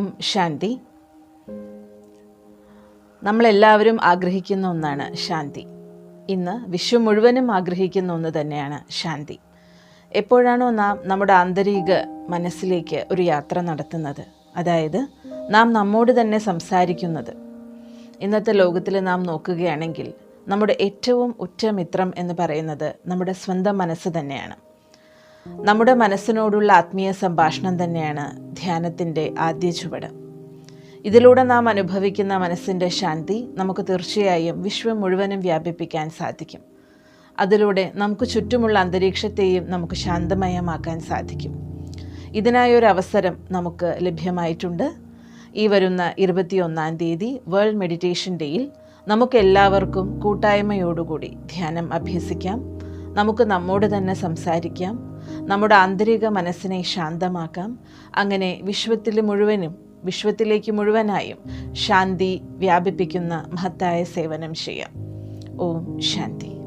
ഓം ശാന്തി. നമ്മളെല്ലാവരും ആഗ്രഹിക്കുന്ന ഒന്നാണ് ശാന്തി. ഇന്ന് വിശ്വം മുഴുവനും ആഗ്രഹിക്കുന്ന ഒന്ന് തന്നെയാണ് ശാന്തി. എപ്പോഴാണോ നാം നമ്മുടെ ആന്തരിക മനസ്സിലേക്ക് ഒരു യാത്ര നടത്തുന്നത്, അതായത് നാം നമ്മോട് തന്നെ സംസാരിക്കുന്നത്. ഇന്നത്തെ ലോകത്തിൽ നാം നോക്കുകയാണെങ്കിൽ നമ്മുടെ ഏറ്റവും ഉറ്റ മിത്രം എന്ന് പറയുന്നത് നമ്മുടെ സ്വന്തം മനസ്സ് തന്നെയാണ്. നമ്മുടെ മനസ്സിനോടുള്ള ആത്മീയ സംഭാഷണം തന്നെയാണ് ധ്യാനത്തിൻ്റെ ആദ്യ ചുവട്. ഇതിലൂടെ നാം അനുഭവിക്കുന്ന മനസ്സിൻ്റെ ശാന്തി നമുക്ക് തീർച്ചയായും വിശ്വം മുഴുവനും വ്യാപിപ്പിക്കാൻ സാധിക്കും. അതിലൂടെ നമുക്ക് ചുറ്റുമുള്ള അന്തരീക്ഷത്തെയും നമുക്ക് ശാന്തമയമാക്കാൻ സാധിക്കും. ഇതിനായൊരു അവസരം നമുക്ക് ലഭ്യമായിട്ടുണ്ട്. ഈ വരുന്ന 21-ാം തീയതി വേൾഡ് മെഡിറ്റേഷൻ ഡേയിൽ നമുക്ക് എല്ലാവർക്കും കൂട്ടായ്മയോടുകൂടി ധ്യാനം അഭ്യസിക്കാം. നമുക്ക് നമ്മോട് തന്നെ സംസാരിക്കാം. നമ്മുടെ ആന്തരിക മനസ്സിനെ ശാന്തമാക്കാം. അങ്ങനെ വിശ്വത്തിലേക്ക് മുഴുവനായും ശാന്തി വ്യാപിപ്പിക്കുന്ന മഹത്തായ സേവനം ചെയ്യാം. ഓം ശാന്തി.